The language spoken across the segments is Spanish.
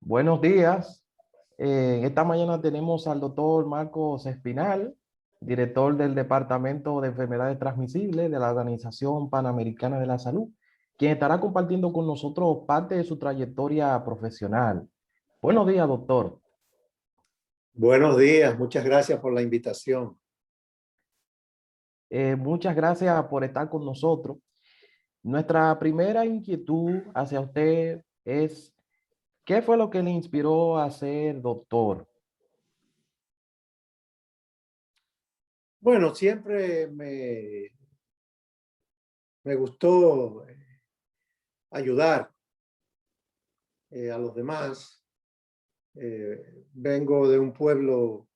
Buenos días. Esta mañana tenemos al doctor Marcos Espinal, director del Departamento de Enfermedades Transmisibles de la Organización Panamericana de la Salud, quien estará compartiendo con nosotros parte de su trayectoria profesional. Buenos días, doctor. Buenos días, muchas gracias por la invitación. Muchas gracias por estar con nosotros. Nuestra primera inquietud hacia usted es, ¿qué fue lo que le inspiró a ser doctor? Bueno, siempre me gustó ayudar a los demás. Vengo de un pueblo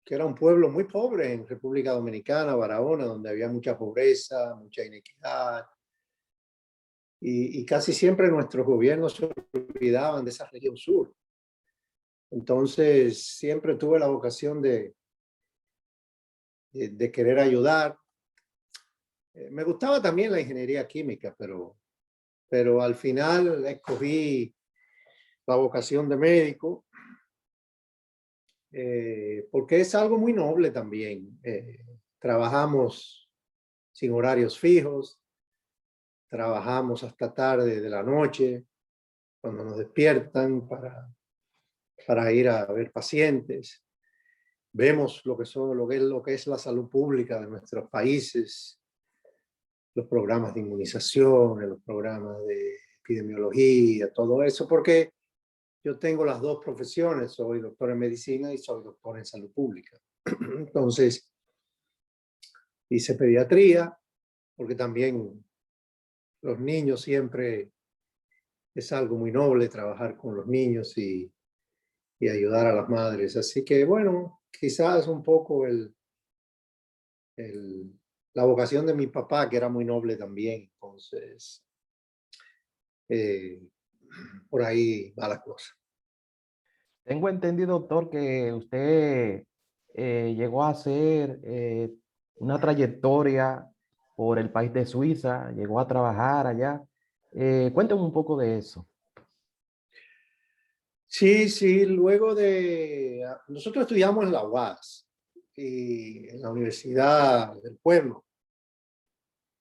que era un pueblo muy pobre en República Dominicana, Barahona, donde había mucha pobreza, mucha inequidad. Y casi siempre nuestros gobiernos se olvidaban de esa región sur. Entonces, siempre tuve la vocación de querer ayudar. Me gustaba también la ingeniería química, pero al final escogí la vocación de médico porque es algo muy noble también. Trabajamos sin horarios fijos, trabajamos hasta tarde de la noche, cuando nos despiertan para ir a ver pacientes. Vemos lo que es la salud pública de nuestros países, los programas de inmunización, los programas de epidemiología, todo eso, porque yo tengo las dos profesiones, soy doctor en medicina y soy doctor en salud pública. Entonces, hice pediatría, porque también los niños siempre es algo muy noble trabajar con los niños y ayudar a las madres. Así que, bueno, quizás un poco la vocación de mi papá, que era muy noble también. Entonces, por ahí va la cosa. Tengo entendido, doctor, que usted llegó a hacer una trayectoria por el país de Suiza, llegó a trabajar allá. Cuéntame un poco de eso. Sí, sí, nosotros estudiamos en la UAS y en la Universidad del Pueblo,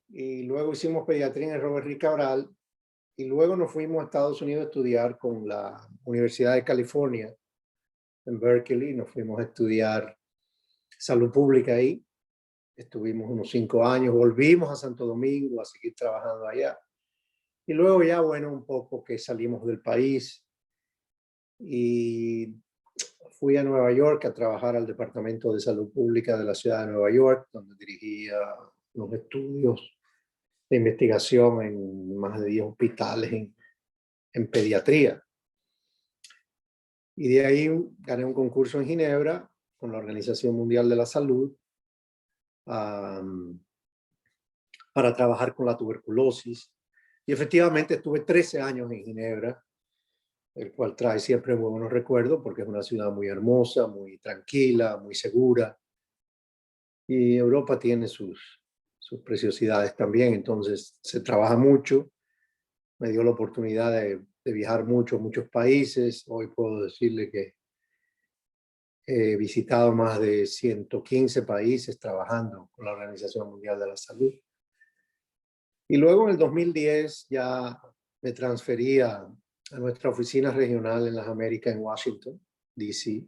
y luego hicimos pediatría en el Robert Rick Cabral, y luego nos fuimos a Estados Unidos a estudiar con la Universidad de California en Berkeley. Nos fuimos a estudiar salud pública ahí, estuvimos unos 5 años, volvimos a Santo Domingo a seguir trabajando allá, y luego ya, bueno, un poco que salimos del país y fui a Nueva York a trabajar al Departamento de Salud Pública de la ciudad de Nueva York, donde dirigía los estudios de investigación en más de 10 hospitales en pediatría. Y de ahí gané un concurso en Ginebra con la Organización Mundial de la Salud para trabajar con la tuberculosis. Y efectivamente estuve 13 años en Ginebra, el cual trae siempre muy buenos recuerdos porque es una ciudad muy hermosa, muy tranquila, muy segura. Y Europa tiene sus preciosidades también, entonces se trabaja mucho. Me dio la oportunidad de viajar mucho a muchos países. Hoy puedo decirle que he visitado más de 115 países trabajando con la Organización Mundial de la Salud. Y luego en el 2010 ya me transferí a nuestra oficina regional en las Américas en Washington, D.C.,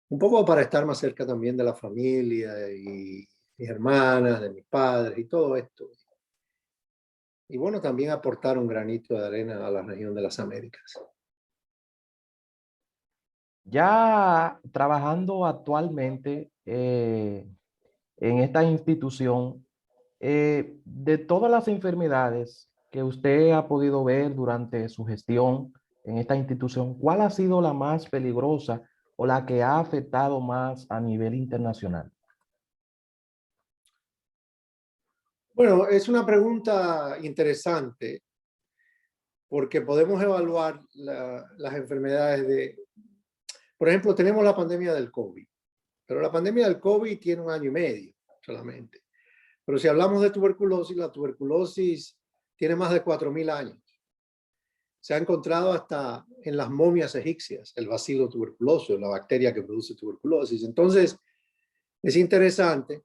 un poco para estar más cerca también de la familia y mis hermanas, de mis padres y todo esto. Y bueno, también aportar un granito de arena a la región de las Américas. Ya trabajando actualmente en esta institución, de todas las enfermedades que usted ha podido ver durante su gestión en esta institución, ¿cuál ha sido la más peligrosa o la que ha afectado más a nivel internacional? Bueno, es una pregunta interesante porque podemos evaluar las enfermedades por ejemplo, tenemos la pandemia del COVID, pero la pandemia del COVID tiene 1 año y medio solamente. Pero si hablamos de tuberculosis, la tuberculosis tiene más de 4.000 años. Se ha encontrado hasta en las momias egipcias, el bacilo tuberculoso, la bacteria que produce tuberculosis. Entonces, es interesante.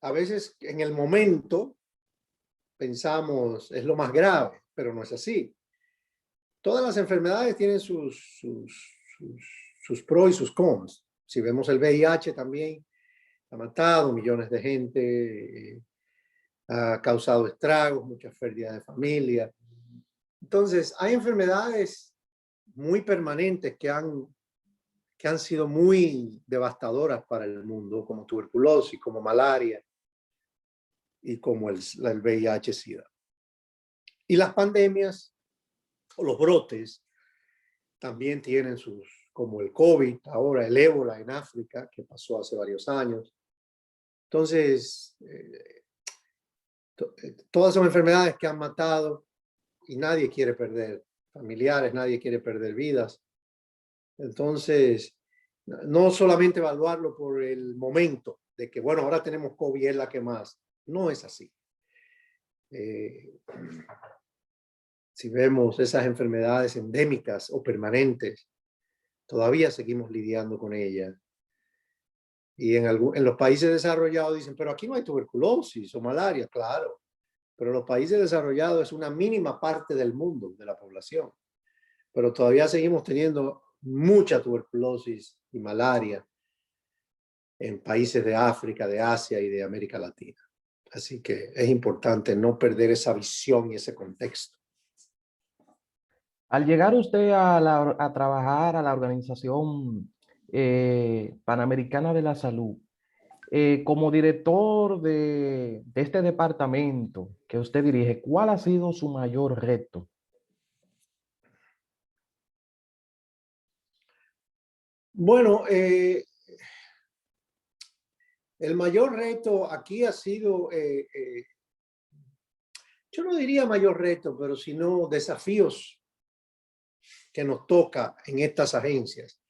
A veces en el momento pensamos es lo más grave, pero no es así. Todas las enfermedades tienen sus pros y sus cons. Si vemos el VIH también, ha matado millones de gente, ha causado estragos, muchas pérdidas de familia. Entonces, hay enfermedades muy permanentes que han sido muy devastadoras para el mundo, como tuberculosis, como malaria y como el VIH-Sida. Y las pandemias o los brotes también tienen como el COVID, ahora el ébola en África, que pasó hace varios años. Entonces, todas son enfermedades que han matado y nadie quiere perder familiares, nadie quiere perder vidas. Entonces, no solamente evaluarlo por el momento de que, bueno, ahora tenemos COVID, es la que más. No es así. Si vemos esas enfermedades endémicas o permanentes, todavía seguimos lidiando con ellas. Y en los países desarrollados dicen, pero aquí no hay tuberculosis o malaria, claro. Pero los países desarrollados es una mínima parte del mundo, de la población. Pero todavía seguimos teniendo mucha tuberculosis y malaria en países de África, de Asia y de América Latina. Así que es importante no perder esa visión y ese contexto. Al llegar usted a trabajar a la Organización Panamericana de la Salud, como director de este departamento que usted dirige, ¿cuál ha sido su mayor reto? Bueno, el mayor reto aquí ha sido, yo no diría mayor reto, pero sino desafíos que nos toca en estas agencias.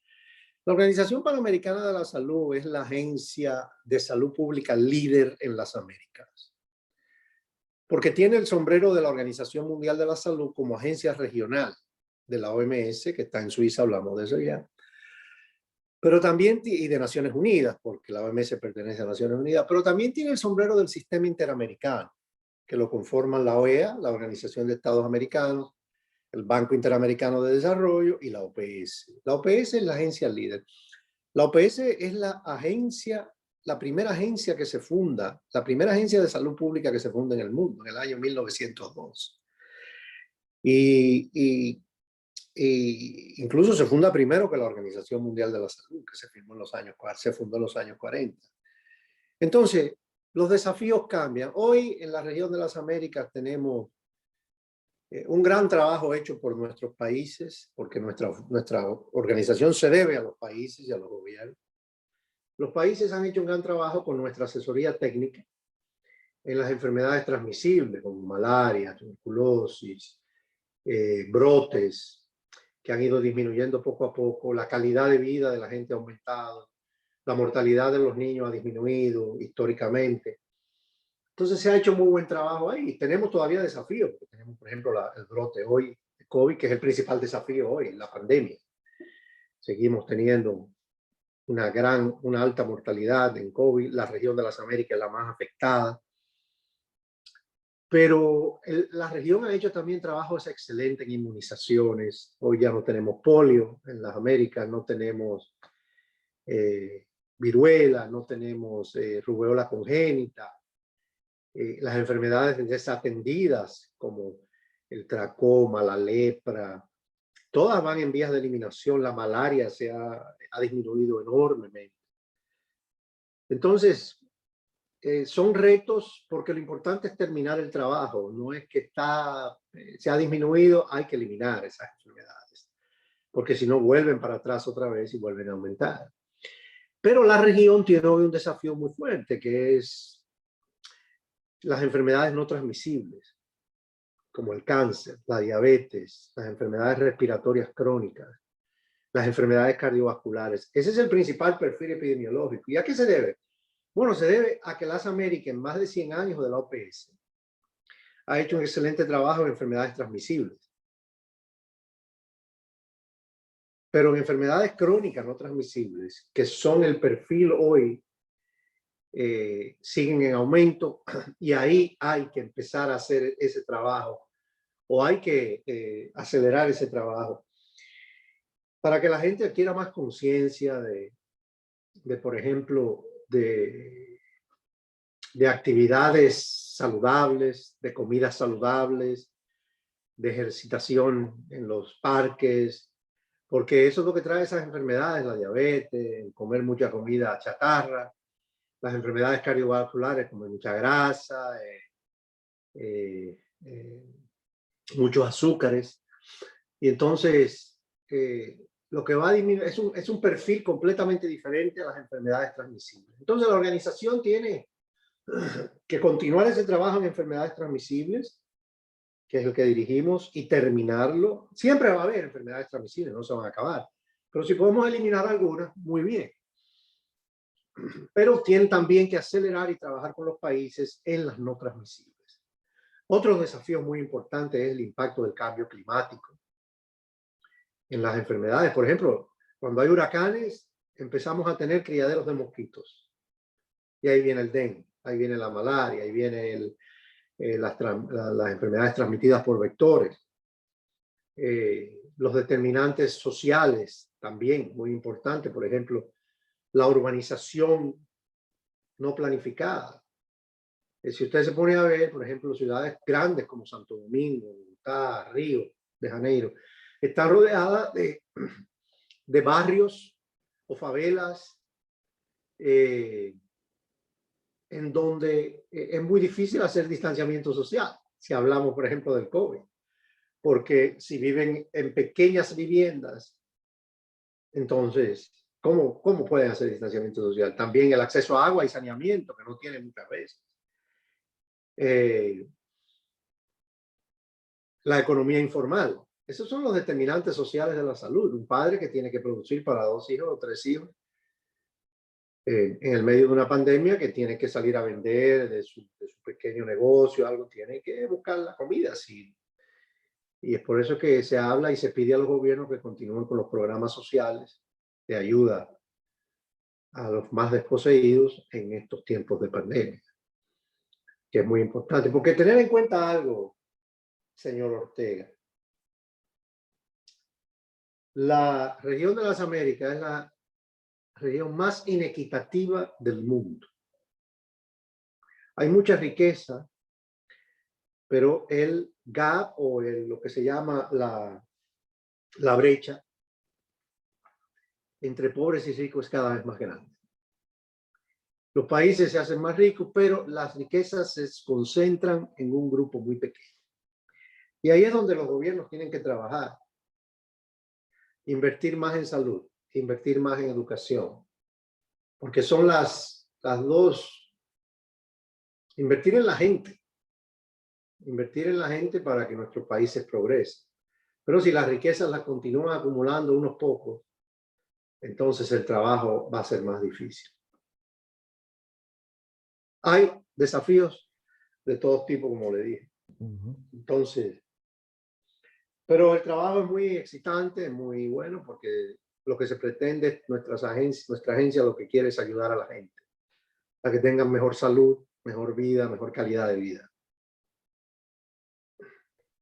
La Organización Panamericana de la Salud es la agencia de salud pública líder en las Américas, porque tiene el sombrero de la Organización Mundial de la Salud como agencia regional de la OMS, que está en Suiza, hablamos de eso ya, pero también, y de Naciones Unidas, porque la OMS pertenece a Naciones Unidas, pero también tiene el sombrero del sistema interamericano, que lo conforman la OEA, la Organización de Estados Americanos, el Banco Interamericano de Desarrollo y la OPS. La OPS es la agencia líder. La OPS es la agencia, la primera agencia que se funda, la primera agencia de salud pública que se funda en el mundo, en el año 1902. Y incluso se funda primero que la Organización Mundial de la Salud, que se fundó en los años 40. Entonces, los desafíos cambian. Hoy en la región de las Américas tenemos un gran trabajo hecho por nuestros países, porque nuestra organización se debe a los países y a los gobiernos. Los países han hecho un gran trabajo con nuestra asesoría técnica en las enfermedades transmisibles, como malaria, tuberculosis, brotes, que han ido disminuyendo poco a poco, la calidad de vida de la gente ha aumentado, la mortalidad de los niños ha disminuido históricamente. Entonces se ha hecho muy buen trabajo ahí. Tenemos todavía desafíos, porque tenemos, por ejemplo, el brote hoy de COVID, que es el principal desafío hoy, la pandemia. Seguimos teniendo una alta mortalidad en COVID, la región de las Américas es la más afectada. Pero la región ha hecho también trabajos excelentes en inmunizaciones. Hoy ya no tenemos polio en las Américas, no tenemos viruela, no tenemos rubeola congénita. Las enfermedades desatendidas como el tracoma, la lepra, todas van en vías de eliminación. La malaria ha disminuido enormemente. Entonces, son retos porque lo importante es terminar el trabajo, no es que se ha disminuido, hay que eliminar esas enfermedades, porque si no vuelven para atrás otra vez y vuelven a aumentar. Pero la región tiene hoy un desafío muy fuerte, que es las enfermedades no transmisibles, como el cáncer, la diabetes, las enfermedades respiratorias crónicas, las enfermedades cardiovasculares. Ese es el principal perfil epidemiológico. ¿Y a qué se debe? Bueno, se debe a que las Américas, en más de 100 años de la OPS, ha hecho un excelente trabajo en enfermedades transmisibles. Pero en enfermedades crónicas no transmisibles, que son el perfil hoy, siguen en aumento, y ahí hay que empezar a hacer ese trabajo, o hay que acelerar ese trabajo para que la gente adquiera más conciencia por ejemplo, de actividades saludables, de comidas saludables, de ejercitación en los parques, porque eso es lo que trae esas enfermedades, la diabetes, comer mucha comida chatarra, las enfermedades cardiovasculares, comer mucha grasa, muchos azúcares. Y entonces, lo que va a disminuir es un perfil completamente diferente a las enfermedades transmisibles. Entonces, la organización tiene que continuar ese trabajo en enfermedades transmisibles, que es el que dirigimos, y terminarlo. Siempre va a haber enfermedades transmisibles, no se van a acabar. Pero si podemos eliminar algunas, muy bien. Pero tienen también que acelerar y trabajar con los países en las no transmisibles. Otro desafío muy importante es el impacto del cambio climático en las enfermedades. Por ejemplo, cuando hay huracanes, empezamos a tener criaderos de mosquitos. Y ahí viene el dengue, ahí viene la malaria, ahí viene las enfermedades transmitidas por vectores. Los determinantes sociales también, muy importante. Por ejemplo, la urbanización no planificada. Si usted se pone a ver, por ejemplo, ciudades grandes como Santo Domingo, Bogotá, Río de Janeiro, están rodeadas de barrios o favelas en donde es muy difícil hacer distanciamiento social. Si hablamos, por ejemplo, del COVID, porque si viven en pequeñas viviendas, entonces, ¿cómo pueden hacer distanciamiento social? También el acceso a agua y saneamiento, que no tienen muchas veces. La economía informal. Esos son los determinantes sociales de la salud. Un padre que tiene que producir para 2 hijos o 3 hijos en el medio de una pandemia, que tiene que salir a vender de su pequeño negocio, algo, tiene que buscar la comida. Sí. Y es por eso que se habla y se pide a los gobiernos que continúen con los programas sociales de ayuda a los más desposeídos en estos tiempos de pandemia, que es muy importante. Porque tener en cuenta algo, señor Ortega, la región de las Américas es la región más inequitativa del mundo. Hay mucha riqueza, pero el gap o lo que se llama la brecha entre pobres y ricos es cada vez más grande. Los países se hacen más ricos, pero las riquezas se concentran en un grupo muy pequeño. Y ahí es donde los gobiernos tienen que trabajar. Invertir más en salud, invertir más en educación, porque son las dos. Invertir en la gente. Invertir en la gente para que nuestros países progresen. Pero si las riquezas las continúan acumulando unos pocos, entonces el trabajo va a ser más difícil. Hay desafíos de todo tipo, como le dije. Entonces, pero el trabajo es muy excitante, muy bueno, porque lo que se pretende, nuestra agencia lo que quiere es ayudar a la gente a que tengan mejor salud, mejor vida, mejor calidad de vida.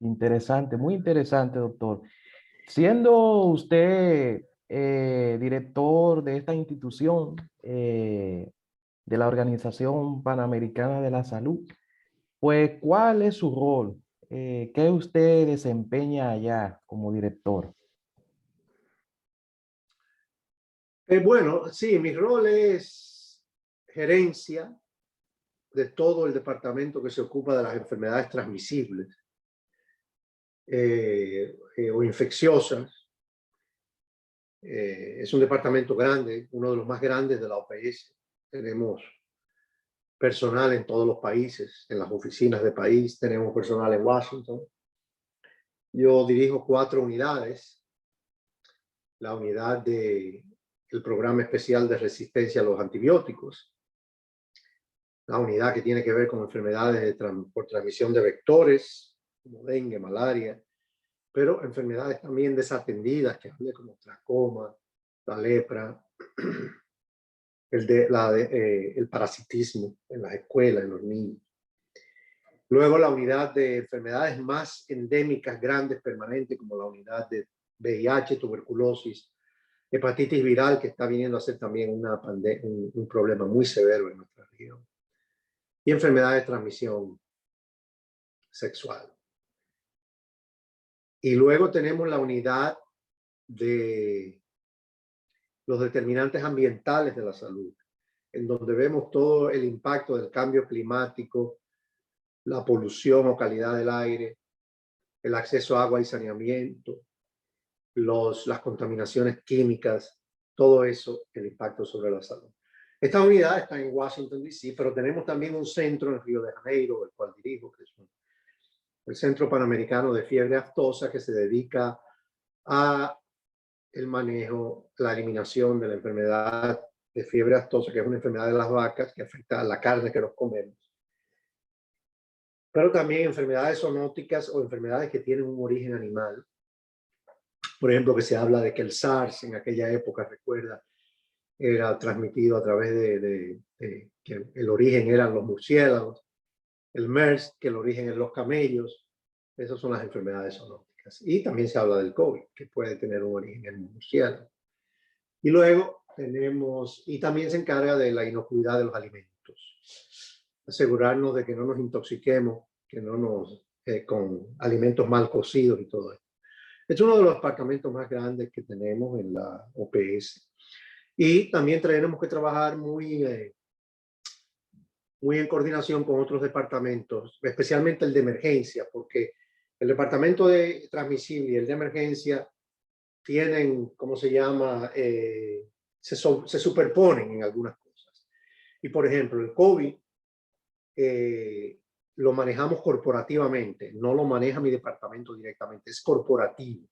Interesante, muy interesante, doctor. Siendo usted director de esta institución, de la Organización Panamericana de la Salud, pues, ¿cuál es su rol? ¿Qué usted desempeña allá como director? Bueno, sí, mi rol es gerencia de todo el departamento que se ocupa de las enfermedades transmisibles o infecciosas. Es un departamento grande, uno de los más grandes de la OPS. Tenemos personal en todos los países, en las oficinas de país, tenemos personal en Washington. Yo dirijo 4 unidades. La unidad del programa especial de resistencia a los antibióticos, la unidad que tiene que ver con enfermedades por transmisión de vectores, como dengue, malaria, pero enfermedades también desatendidas, que hablé como tracoma, la lepra, el parasitismo en las escuelas, en los niños. Luego la unidad de enfermedades más endémicas, grandes, permanentes, como la unidad de VIH, tuberculosis, hepatitis viral, que está viniendo a ser también un problema muy severo en nuestra región, y enfermedades de transmisión sexual. Y luego tenemos la unidad de los determinantes ambientales de la salud, en donde vemos todo el impacto del cambio climático, la polución o calidad del aire, el acceso a agua y saneamiento, las contaminaciones químicas, todo eso, el impacto sobre la salud. Esta unidad está en Washington, D.C., pero tenemos también un centro en Río de Janeiro, el cual dirijo, que es el Centro Panamericano de Fiebre Aftosa, que se dedica a el manejo, la eliminación de la enfermedad de fiebre aftosa, que es una enfermedad de las vacas que afecta a la carne que nos comemos. Pero también enfermedades zoonóticas o enfermedades que tienen un origen animal. Por ejemplo, que se habla de que el SARS en aquella época, recuerda, era transmitido a través de que el origen eran los murciélagos. El MERS, que el origen es los camellos. Esas son las enfermedades zoonóticas. Y también se habla del COVID, que puede tener un origen en murciélago. Y luego tenemos, y también se encarga de la inocuidad de los alimentos. Asegurarnos de que no nos intoxiquemos, que no nos, con alimentos mal cocidos y todo esto. Es uno de los departamentos más grandes que tenemos en la OPS. Y también tenemos que trabajar muy en coordinación con otros departamentos, especialmente el de emergencia, porque el departamento de transmisible y el de emergencia tienen, ¿cómo se llama? Se superponen en algunas cosas. Y por ejemplo, el COVID lo manejamos corporativamente, no lo maneja mi departamento directamente, es corporativo.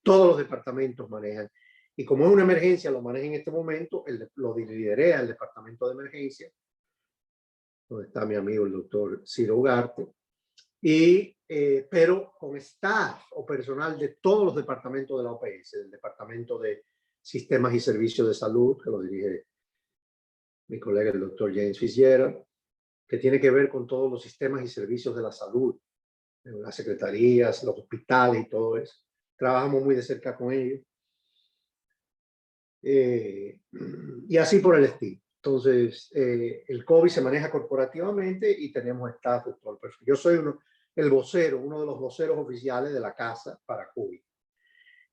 Todos los departamentos manejan. Y como es una emergencia, lo maneja en este momento, lo liderea el departamento de emergencia, donde está mi amigo el doctor Ciro Ugarte, pero con staff o personal de todos los departamentos de la OPS, del Departamento de Sistemas y Servicios de Salud, que lo dirige mi colega el doctor James Fitzgerald, que tiene que ver con todos los sistemas y servicios de la salud, las secretarías, los hospitales y todo eso. Trabajamos muy de cerca con ellos. Y así por el estilo. Entonces, el COVID se maneja corporativamente y tenemos staff de todo el perfil. Yo soy el vocero, uno de los voceros oficiales de la casa para COVID.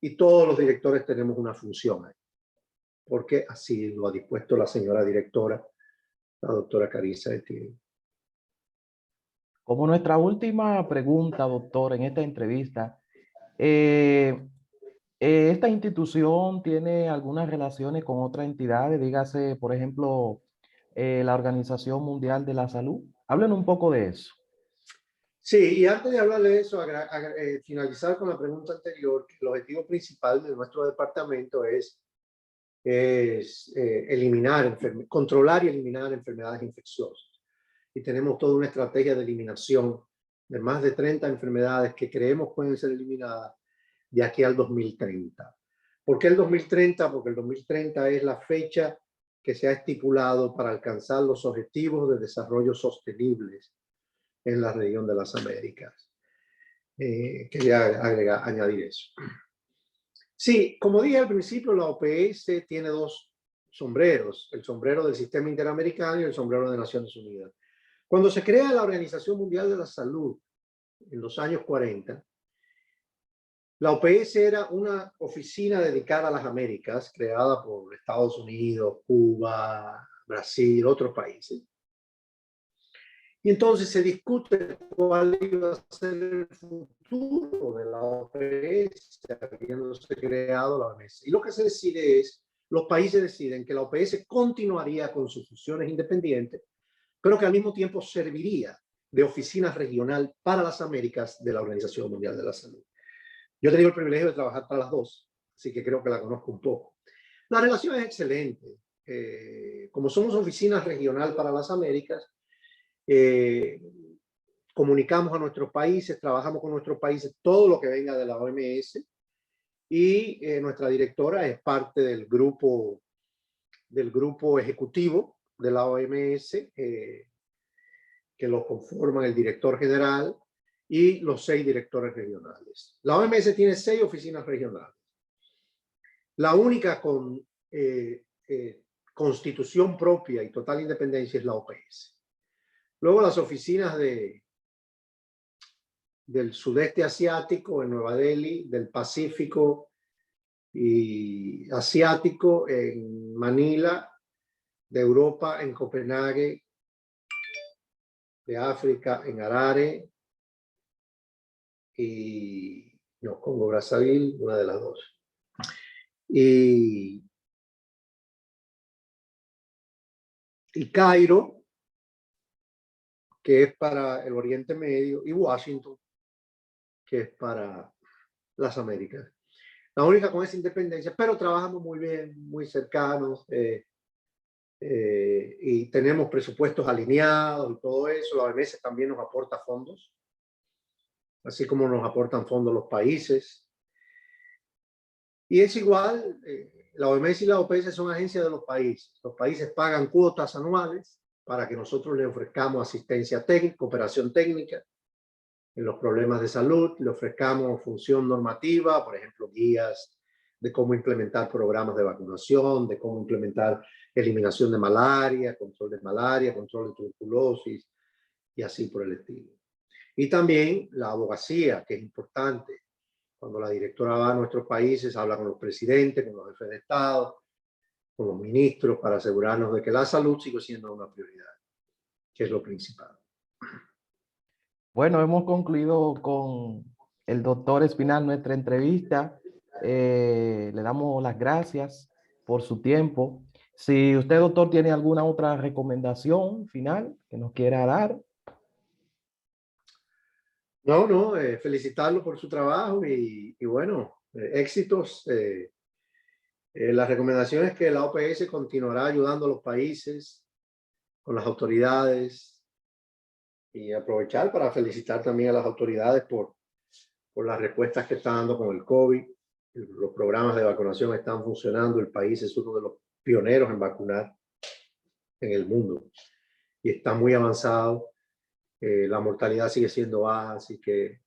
Y todos los directores tenemos una función ahí, porque así lo ha dispuesto la señora directora, la doctora Carissa Etienne. Como nuestra última pregunta, doctor, en esta entrevista, ¿esta institución tiene algunas relaciones con otras entidades? Dígase, por ejemplo, la Organización Mundial de la Salud. Hablen un poco de eso. Sí, y antes de hablar de eso, finalizar con la pregunta anterior, que el objetivo principal de nuestro departamento es controlar y eliminar enfermedades infecciosas. Y tenemos toda una estrategia de eliminación de más de 30 enfermedades que creemos pueden ser eliminadas de aquí al 2030. ¿Por qué el 2030? Porque el 2030 es la fecha que se ha estipulado para alcanzar los objetivos de desarrollo sostenibles en la región de las Américas. Quería añadir eso. Sí, como dije al principio, la OPS tiene dos sombreros, el sombrero del Sistema Interamericano y el sombrero de Naciones Unidas. Cuando se crea la Organización Mundial de la Salud en los años 40, la OPS era una oficina dedicada a las Américas, creada por Estados Unidos, Cuba, Brasil, otros países. Y entonces se discute cuál iba a ser el futuro de la OPS, habiéndose creado la OMS. Y lo que se decide es, los países deciden que la OPS continuaría con sus funciones independientes, pero que al mismo tiempo serviría de oficina regional para las Américas de la Organización Mundial de la Salud. Yo he tenido el privilegio de trabajar para las dos, así que creo que la conozco un poco. La relación es excelente. Como somos oficina regional para las Américas, Comunicamos a nuestros países, trabajamos con nuestros países todo lo que venga de la OMS, y nuestra directora es parte del grupo ejecutivo de la OMS, que lo conforman el director general y los 6 directores regionales. La OMS tiene 6 oficinas regionales. La única con constitución propia y total independencia es la OPS. Luego las oficinas del sudeste asiático en Nueva Delhi, del Pacífico y asiático en Manila, de Europa en Copenhague, de África en Harare y no, Congo Brazzaville, una de las dos. Y Cairo, que es para el Oriente Medio, y Washington, que es para las Américas. La única con esa independencia, pero trabajamos muy bien, muy cercanos, y tenemos presupuestos alineados y todo eso. La OMS también nos aporta fondos, así como nos aportan fondos los países. Y es igual, la OMS y la OPS son agencias de los países. Los países pagan cuotas anuales para que nosotros le ofrezcamos asistencia técnica, cooperación técnica en los problemas de salud, le ofrezcamos función normativa, por ejemplo, guías de cómo implementar programas de vacunación, de cómo implementar eliminación de malaria, control de tuberculosis y así por el estilo. Y también la abogacía, que es importante. Cuando la directora va a nuestros países, habla con los presidentes, con los jefes de Estado, con los ministros, para asegurarnos de que la salud sigue siendo una prioridad, que es lo principal. Bueno, hemos concluido con el doctor Espinal nuestra entrevista. Le damos las gracias por su tiempo. Si usted, doctor, tiene alguna otra recomendación final que nos quiera dar. No, felicitarlo por su trabajo y bueno, éxitos. La recomendación es que la OPS continuará ayudando a los países con las autoridades, y aprovechar para felicitar también a las autoridades por las respuestas que están dando con el COVID. Los programas de vacunación están funcionando. El país es uno de los pioneros en vacunar en el mundo y está muy avanzado. La mortalidad sigue siendo baja, así que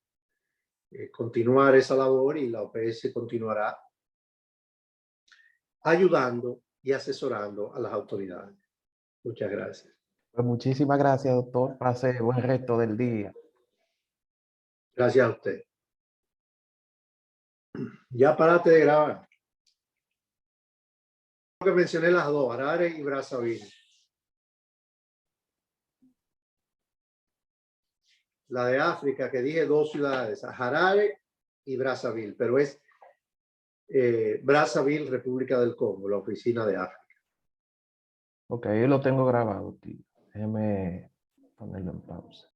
continuar esa labor, y la OPS continuará ayudando y asesorando a las autoridades. Muchas gracias. Pues muchísimas gracias, doctor. Pase buen resto del día. Gracias a usted. Ya parate de grabar. Creo que mencioné las dos, Harare y Brazzaville. La de África, que dije 2 ciudades, Harare y Brazzaville, pero es Brazzaville, República del Congo, la oficina de África. Ok, yo lo tengo grabado, tío. Déjeme ponerlo en pausa.